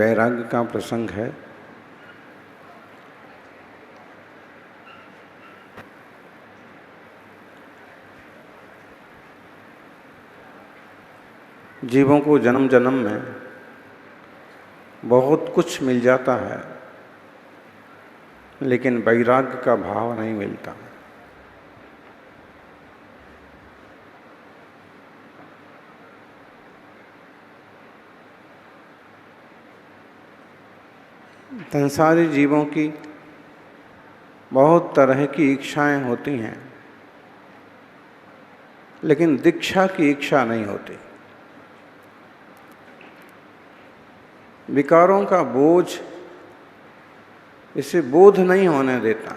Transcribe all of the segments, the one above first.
वैराग्य का प्रसंग है। जीवों को जन्म जन्म में बहुत कुछ मिल जाता है, लेकिन वैराग्य का भाव नहीं मिलता। संसारी जीवों की बहुत तरह की इच्छाएं होती हैं, लेकिन दीक्षा की इच्छा नहीं होती। विकारों का बोझ इसे बोध नहीं होने देता।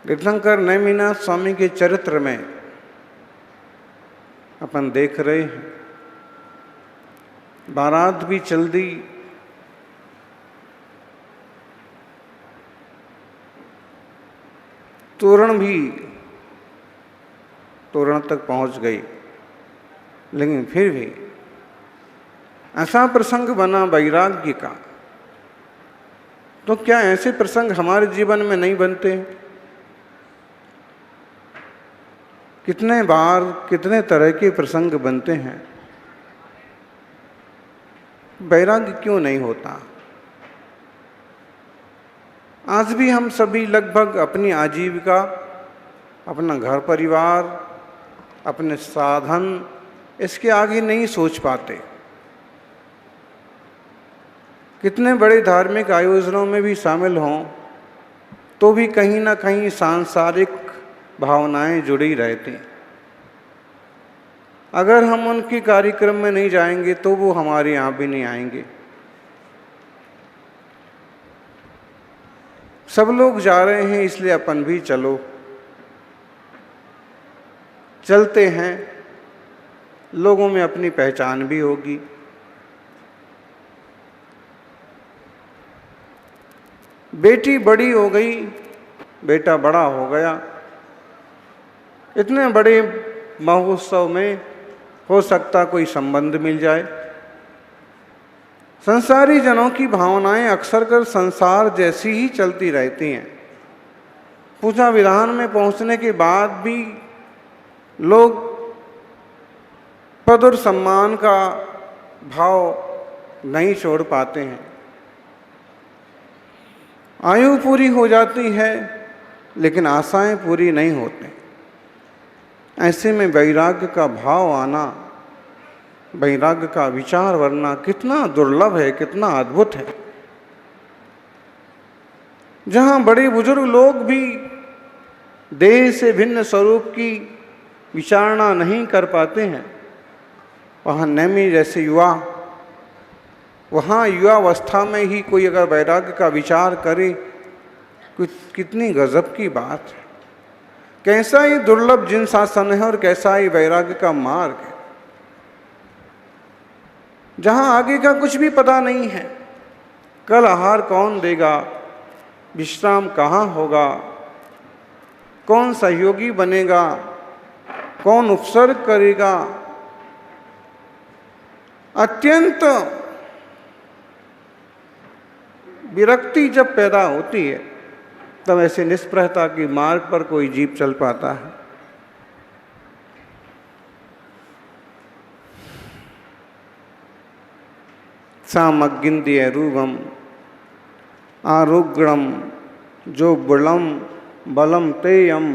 तीर्थंकर नेमिनाथ स्वामी के चरित्र में अपन देख रहे हैं, बारात भी चल दी, तोरण भी तोरण तक पहुंच गई, लेकिन फिर भी ऐसा प्रसंग बना वैराग्य का। तो क्या ऐसे प्रसंग हमारे जीवन में नहीं बनते? कितने बार कितने तरह के प्रसंग बनते हैं, वैराग्य क्यों नहीं होता? आज भी हम सभी लगभग अपनी आजीविका, अपना घर परिवार, अपने साधन, इसके आगे नहीं सोच पाते। कितने बड़े धार्मिक आयोजनों में भी शामिल हों तो भी कहीं ना कहीं सांसारिक भावनाएं जुड़ी रहती। अगर हम उनके कार्यक्रम में नहीं जाएंगे तो वो हमारे यहाँ भी नहीं आएंगे। सब लोग जा रहे हैं इसलिए अपन भी चलो। चलते हैं, लोगों में अपनी पहचान भी होगी। बेटी बड़ी हो गई, बेटा बड़ा हो गया, इतने बड़े महोत्सव में हो सकता कोई संबंध मिल जाए। संसारी जनों की भावनाएं अक्सर कर संसार जैसी ही चलती रहती हैं। पूजा विधान में पहुंचने के बाद भी लोग पद और सम्मान का भाव नहीं छोड़ पाते हैं। आयु पूरी हो जाती है, लेकिन आशाएं पूरी नहीं होती। ऐसे में वैराग्य का भाव आना, वैराग्य का विचार वरना कितना दुर्लभ है, कितना अद्भुत है। जहाँ बड़े बुजुर्ग लोग भी देह से भिन्न स्वरूप की विचारणा नहीं कर पाते हैं, वहाँ नेमी जैसे युवा, वहाँ युवावस्था में ही कोई अगर वैराग्य का विचार करे, कुछ कितनी गजब की बात है। कैसा ही दुर्लभ जिन शासन है और कैसा ही वैराग्य का मार्ग है, जहाँ आगे का कुछ भी पता नहीं है। कल आहार कौन देगा, विश्राम कहाँ होगा, कौन सहयोगी बनेगा, कौन उपसर्ग करेगा। अत्यंत विरक्ति जब पैदा होती है तब ऐसे निष्प्रहता के मार्ग पर कोई जीव चल पाता है। सामग्गिंद्य रूपम आरुग्रम जो बुलम बलम तेयम।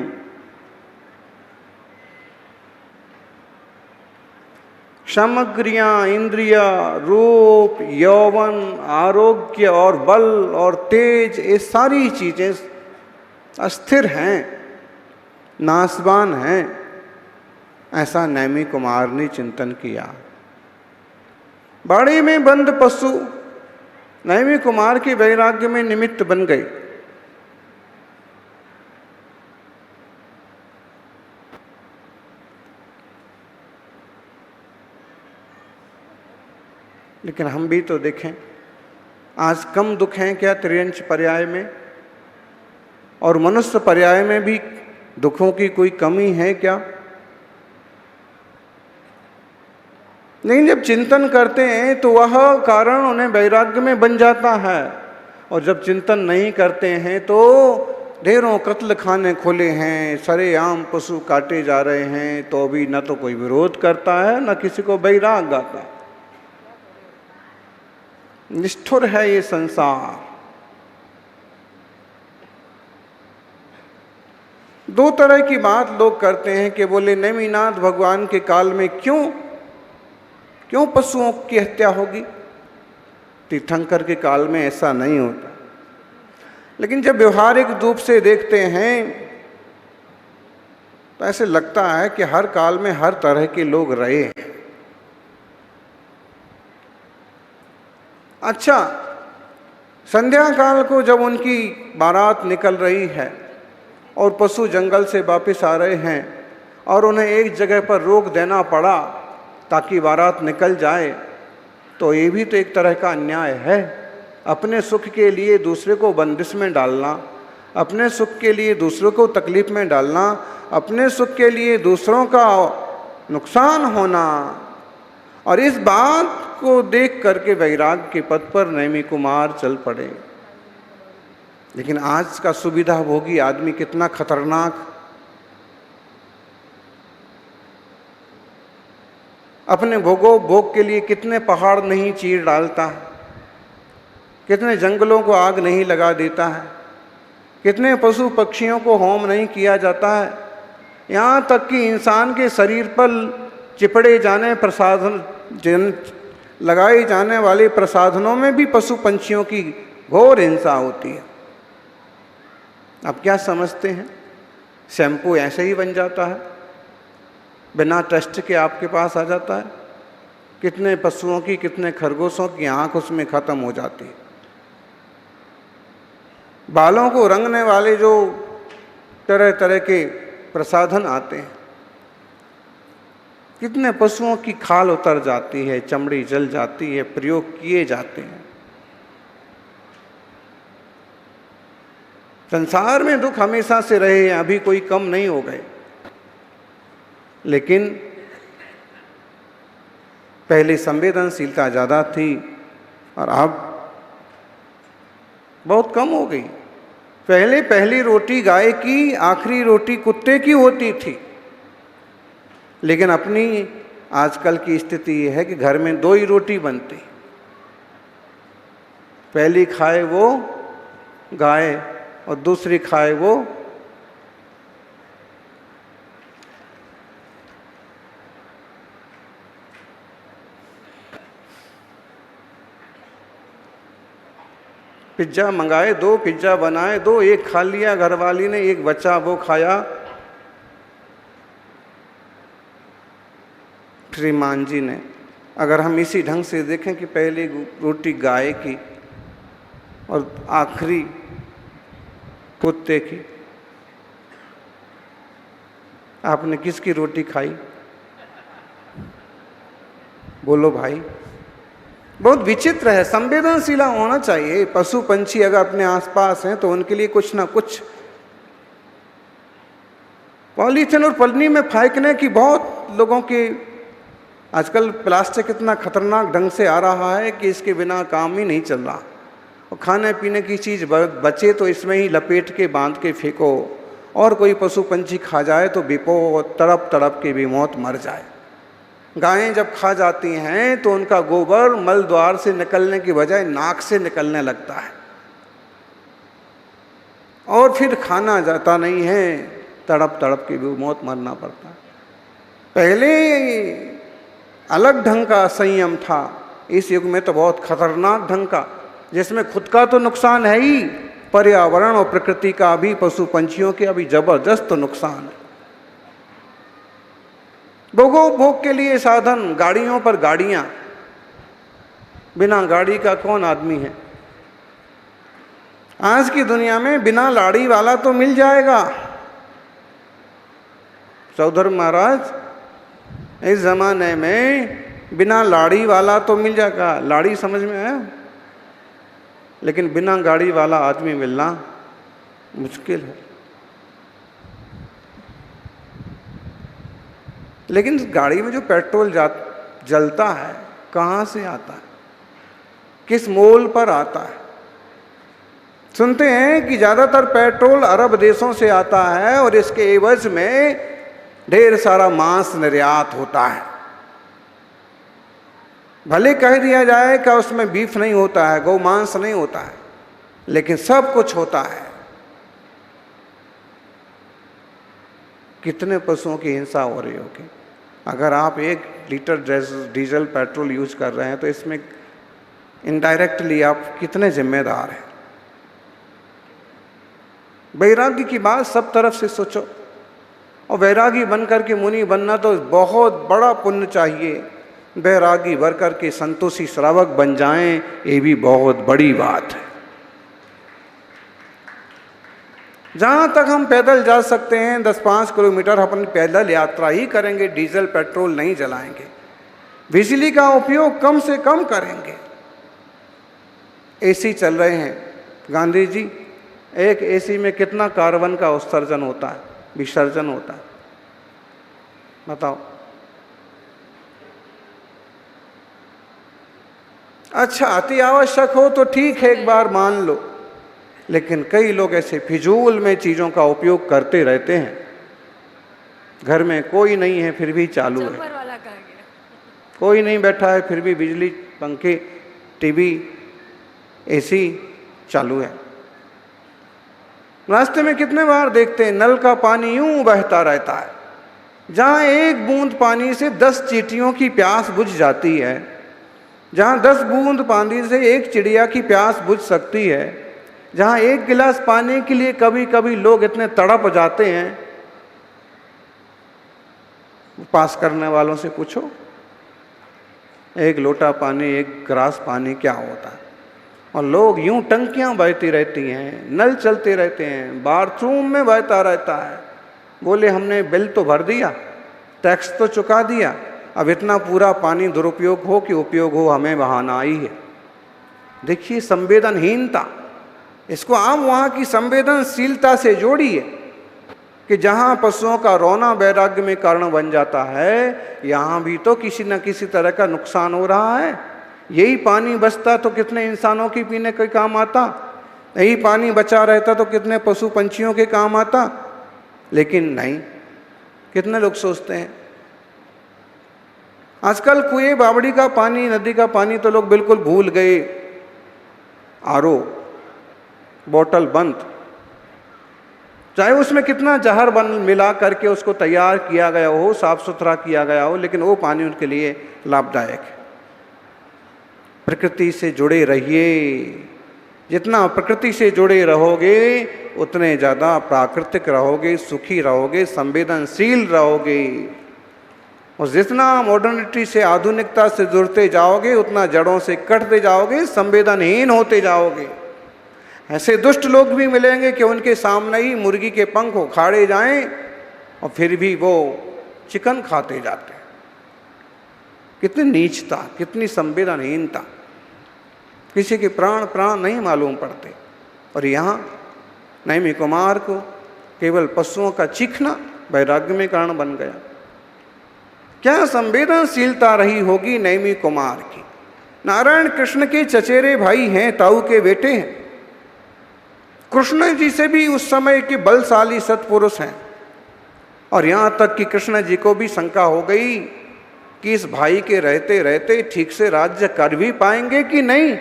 सामग्रियां, इंद्रिया, रूप, यौवन, आरोग्य और बल और तेज, ये सारी चीजें अस्थिर हैं, नाशवान हैं, ऐसा नेमी कुमार ने चिंतन किया। बाड़े में बंद पशु नेमी कुमार के वैराग्य में निमित्त बन गई। लेकिन हम भी तो देखें, आज कम दुख हैं क्या त्रियंच पर्याय में? और मनुष्य पर्याय में भी दुखों की कोई कमी है क्या? लेकिन जब चिंतन करते हैं तो वह कारण उन्हें वैराग्य में बन जाता है, और जब चिंतन नहीं करते हैं तो ढेरों कत्ल खाने खोले हैं, सरेआम पशु काटे जा रहे हैं, तो भी न तो कोई विरोध करता है न किसी को वैराग्य आता है। निष्ठुर है ये संसार। दो तरह की बात लोग करते हैं कि बोले नेमिनाथ भगवान के काल में क्यों पशुओं की हत्या होगी, तीर्थंकर के काल में ऐसा नहीं होता। लेकिन जब व्यवहारिक रूप से देखते हैं तो ऐसे लगता है कि हर काल में हर तरह के लोग रहे हैं। अच्छा, संध्या काल को जब उनकी बारात निकल रही है और पशु जंगल से वापस आ रहे हैं और उन्हें एक जगह पर रोक देना पड़ा ताकि बारात निकल जाए, तो ये भी तो एक तरह का अन्याय है। अपने सुख के लिए दूसरे को बंदिश में डालना, अपने सुख के लिए दूसरों को तकलीफ में डालना, अपने सुख के लिए दूसरों का नुकसान होना, और इस बात को देख करके वैराग्य के पथ पर नेमि कुमार चल पड़े। लेकिन आज का सुविधा भोगी आदमी कितना खतरनाक, अपने भोग के लिए कितने पहाड़ नहीं चीर डालता है, कितने जंगलों को आग नहीं लगा देता है, कितने पशु पक्षियों को होम नहीं किया जाता है, यहाँ तक कि इंसान के शरीर पर चिपड़े जाने प्रसाधन लगाए जाने वाले प्रसाधनों में भी पशु पंछियों की घोर हिंसा होती है। आप क्या समझते हैं, शैम्पू ऐसे ही बन जाता है, बिना टेस्ट के आपके पास आ जाता है? कितने पशुओं की, कितने खरगोशों की आंख उसमें खत्म हो जाती है। बालों को रंगने वाले जो तरह तरह के प्रसाधन आते हैं, कितने पशुओं की खाल उतर जाती है, चमड़ी जल जाती है, प्रयोग किए जाते हैं। संसार में दुख हमेशा से रहे हैं, अभी कोई कम नहीं हो गए, लेकिन पहले संवेदनशीलता ज़्यादा थी और अब बहुत कम हो गई। पहले पहली रोटी गाय की, आखिरी रोटी कुत्ते की होती थी, लेकिन अपनी आजकल की स्थिति ये है कि घर में 2 ही रोटी बनती, पहली खाए वो गाय और दूसरी खाए वो पिज्ज़ा मंगाए 2, पिज्ज़ा बनाए 2, एक खा लिया घरवाली ने, एक बच्चा वो खाया। श्रीमान जी ने, अगर हम इसी ढंग से देखें कि पहली रोटी गाय की और आखिरी कुत्ते की, आपने किसकी रोटी खाई? बोलो भाई। बहुत विचित्र है। संवेदनशील होना चाहिए। पशु पंछी अगर अपने आसपास हैं तो उनके लिए कुछ ना कुछ, पॉलीथीन और पन्नी में फेंकने की बहुत लोगों की, आजकल प्लास्टिक इतना खतरनाक ढंग से आ रहा है कि इसके बिना काम ही नहीं चल रहा। और खाने पीने की चीज़ बचे तो इसमें ही लपेट के बांध के फेंको, और कोई पशु पंछी खा जाए तो बिपो तड़प तड़प के भी मौत मर जाए। गायें जब खा जाती हैं तो उनका गोबर मल द्वार से निकलने की बजाय नाक से निकलने लगता है, और फिर खाना जाता नहीं है, तड़प तड़प के भी मौत मरना पड़ता है। पहले अलग ढंग का संयम था, इस युग में तो बहुत खतरनाक ढंग का, जिसमें खुद का तो नुकसान है ही, पर्यावरण और प्रकृति का भी, पशु पंछियों के अभी जबरदस्त नुकसान है। भोग के लिए साधन, गाड़ियों पर गाड़ियां, बिना गाड़ी का कौन आदमी है? आज की दुनिया में बिना लाड़ी वाला तो मिल जाएगा। चौधरी महाराज, इस जमाने में बिना लाड़ी वाला तो मिल जाएगा। लाड़ी समझ में आया? लेकिन बिना गाड़ी वाला आदमी मिलना मुश्किल है। लेकिन गाड़ी में जो पेट्रोल जलता है, कहाँ से आता है, किस मोल पर आता है? सुनते हैं कि ज़्यादातर पेट्रोल अरब देशों से आता है और इसके एवज में ढेर सारा मांस निर्यात होता है। भले कह दिया जाए कि उसमें बीफ नहीं होता है, गौ मांस नहीं होता है, लेकिन सब कुछ होता है। कितने पशुओं की हिंसा हो रही होगी। अगर आप 1 लीटर डीजल पेट्रोल यूज कर रहे हैं तो इसमें इनडायरेक्टली आप कितने जिम्मेदार हैं। वैराग्य की बात सब तरफ से सोचो, और वैरागी बनकर के मुनि बनना तो बहुत बड़ा पुण्य चाहिए। वैरागी बनकर के संतोषी श्रावक बन जाएं, ये भी बहुत बड़ी बात है। जहाँ तक हम पैदल जा सकते हैं 10-5 किलोमीटर अपन पैदल यात्रा ही करेंगे, डीजल पेट्रोल नहीं जलाएंगे, बिजली का उपयोग कम से कम करेंगे। एसी चल रहे हैं, गांधी जी, एक एसी में कितना कार्बन का उत्सर्जन होता है, विसर्जन होता है, बताओ। अच्छा, अति आवश्यक हो तो ठीक है, एक बार मान लो, लेकिन कई लोग ऐसे फिजूल में चीज़ों का उपयोग करते रहते हैं। घर में कोई नहीं है फिर भी चालू है, कोई नहीं बैठा है फिर भी बिजली, पंखे, टीवी, एसी चालू है। रास्ते में कितने बार देखते हैं नल का पानी यूं बहता रहता है, जहाँ 1 बूंद पानी से 10 चींटियों की प्यास बुझ जाती है, जहाँ 10 बूंद पानी से 1 चिड़िया की प्यास बुझ सकती है, जहाँ 1 गिलास पानी के लिए कभी कभी लोग इतने तड़प जाते हैं। पास करने वालों से पूछो, 1 लोटा पानी, 1 गिलास पानी क्या होता है? और लोग यूं टंकियां बहती रहती हैं, नल चलते रहते हैं, बाथरूम में बहता रहता है। बोले हमने बिल तो भर दिया, टैक्स तो चुका दिया, अब इतना पूरा पानी दुरुपयोग हो कि उपयोग हो, हमें बहाना आई है। देखिए संवेदनहीनता, इसको आप वहाँ की संवेदनशीलता से जोड़िए कि जहाँ पशुओं का रोना वैराग्य में कारण बन जाता है, यहाँ भी तो किसी न किसी तरह का नुकसान हो रहा है। यही पानी बचता तो कितने इंसानों के पीने के काम आता, यही पानी बचा रहता तो कितने पशु पंछियों के काम आता, लेकिन नहीं। कितने लोग सोचते हैं आजकल कुएं बावड़ी का पानी, नदी का पानी तो लोग बिल्कुल भूल गए। आरओ बोतल बंद, चाहे उसमें कितना जहर बन मिला करके उसको तैयार किया गया हो, साफ सुथरा किया गया हो, लेकिन वो पानी उनके लिए लाभदायक है। प्रकृति से जुड़े रहिए, जितना प्रकृति से जुड़े रहोगे उतने ज़्यादा प्राकृतिक रहोगे, सुखी रहोगे, संवेदनशील रहोगे। और जितना मॉडर्निटी से, आधुनिकता से जुड़ते जाओगे उतना जड़ों से कटते जाओगे, संवेदनहीन होते जाओगे। ऐसे दुष्ट लोग भी मिलेंगे कि उनके सामने ही मुर्गी के पंख उखाड़े जाएं और फिर भी वो चिकन खाते जाते हैं। कितनी नीचता, कितनी संवेदनहीनता, किसी के प्राण नहीं मालूम पड़ते। और यहाँ नैमी कुमार को केवल पशुओं का चीखना वैराग्य में कारण बन गया। क्या संवेदनशीलता रही होगी नैमी कुमार की। नारायण कृष्ण के चचेरे भाई हैं, ताऊ के बेटे हैं। कृष्ण जी से भी उस समय के बलशाली सत्पुरुष हैं। और यहाँ तक कि कृष्ण जी को भी शंका हो गई कि इस भाई के रहते रहते ठीक से राज्य कर भी पाएंगे कि नहीं।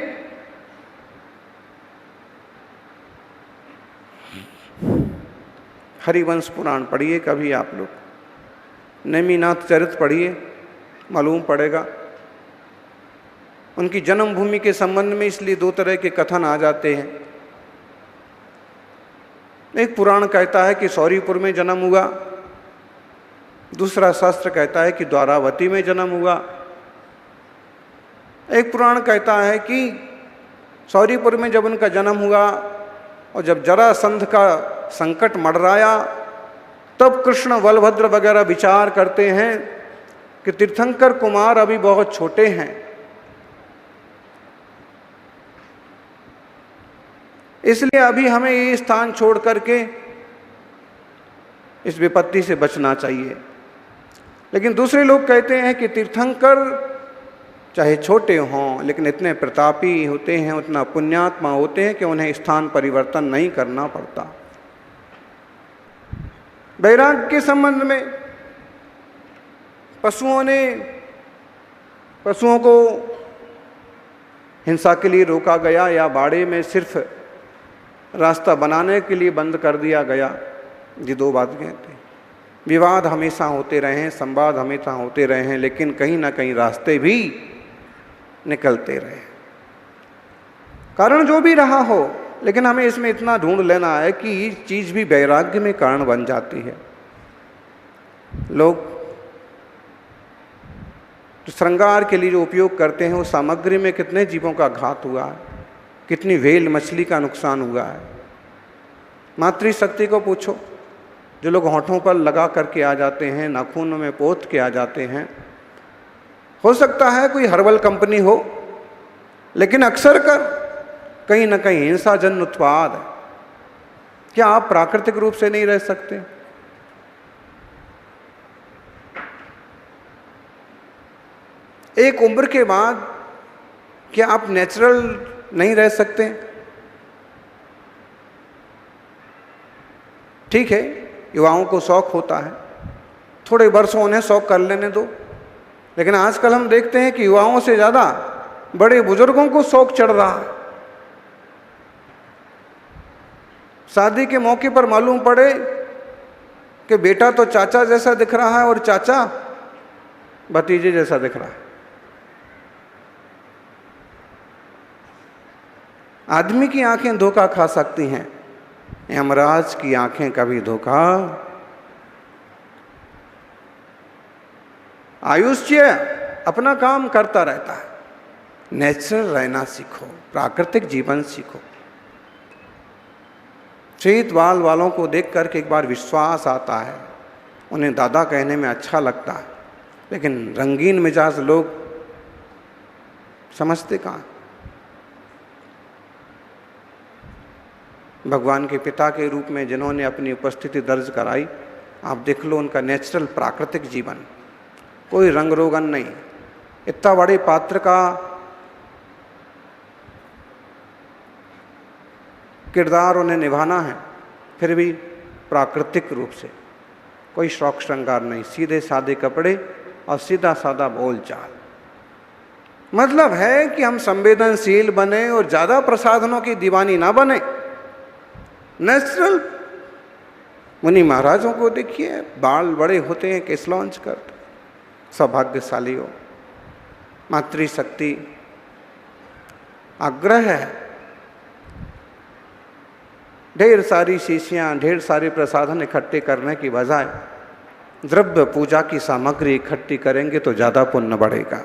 हरिवंश पुराण पढ़िए कभी आप लोग, नेमिनाथ चरित पढ़िए, मालूम पड़ेगा। उनकी जन्मभूमि के संबंध में इसलिए 2 तरह के कथन आ जाते हैं। एक पुराण कहता है कि सौरीपुर में जन्म हुआ, दूसरा शास्त्र कहता है कि द्वारावती में जन्म हुआ। एक पुराण कहता है कि सौरीपुर में जब उनका जन्म हुआ और जब जरासंध का संकट मंडराया, तब कृष्ण बलभद्र वगैरह विचार करते हैं कि तीर्थंकर कुमार अभी बहुत छोटे हैं, इसलिए अभी हमें ये स्थान छोड़ करके इस विपत्ति से बचना चाहिए। लेकिन दूसरे लोग कहते हैं कि तीर्थंकर चाहे छोटे हों, लेकिन इतने प्रतापी होते हैं, उतना पुण्यात्मा होते हैं कि उन्हें स्थान परिवर्तन नहीं करना पड़ता। वैराग्य के संबंध में पशुओं को हिंसा के लिए रोका गया या बाड़े में सिर्फ रास्ता बनाने के लिए बंद कर दिया गया, ये दो बातें थी। विवाद हमेशा होते रहे हैं, संवाद हमेशा होते रहे हैं, लेकिन कहीं ना कहीं रास्ते भी निकलते रहे। कारण जो भी रहा हो, लेकिन हमें इसमें इतना ढूंढ लेना है कि ये चीज़ भी वैराग्य में कारण बन जाती है। लोग तो श्रृंगार के लिए जो उपयोग करते हैं, उस सामग्री में कितने जीवों का घात हुआ है, कितनी व्हेल मछली का नुकसान हुआ है। मातृशक्ति को पूछो, जो लोग होठों पर लगा करके आ जाते हैं, नाखूनों में पोत के आ जाते हैं, हो सकता है कोई हर्बल कंपनी हो, लेकिन अक्सर कर कहीं ना कहीं हिंसाजन्य उत्पाद है। क्या आप प्राकृतिक रूप से नहीं रह सकते? एक उम्र के बाद क्या आप नेचुरल नहीं रह सकते? ठीक है, युवाओं को शौक होता है, थोड़े वर्षों उन्हें शौक कर लेने दो, लेकिन आजकल हम देखते हैं कि युवाओं से ज़्यादा बड़े बुजुर्गों को शौक चढ़ रहा है। शादी के मौके पर मालूम पड़े कि बेटा तो चाचा जैसा दिख रहा है और चाचा भतीजे जैसा दिख रहा है। आदमी की आंखें धोखा खा सकती हैं, यमराज की आंखें कभी धोखा। आयुष्य अपना काम करता रहता है। नेचुरल रहना सीखो, प्राकृतिक जीवन सीखो। श्वेत बाल वालों को देख करके एक बार विश्वास आता है, उन्हें दादा कहने में अच्छा लगता है, लेकिन रंगीन मिजाज लोग समझते कहाँ। भगवान के पिता के रूप में जिन्होंने अपनी उपस्थिति दर्ज कराई, आप देख लो उनका नेचुरल प्राकृतिक जीवन, कोई रंग रोगन नहीं। इतना बड़े पात्र का किरदार उन्हें निभाना है, फिर भी प्राकृतिक रूप से, कोई शौक श्रृंगार नहीं, सीधे सादे कपड़े और सीधा सादा बोल चाल। मतलब है कि हम संवेदनशील बने और ज़्यादा प्रसाधनों की दीवानी ना बने। नेचुरल मुनि महाराजों को देखिए, बाल बड़े होते हैं, केस लॉन्च करते। सौभाग्यशाली हो, मातृशक्ति आग्रह है। ढेर सारी शीशियाँ, ढेर सारे प्रसाधन इकट्ठे करने की बजाय द्रव्य पूजा की सामग्री इकट्ठी करेंगे तो ज़्यादा पुण्य बढ़ेगा।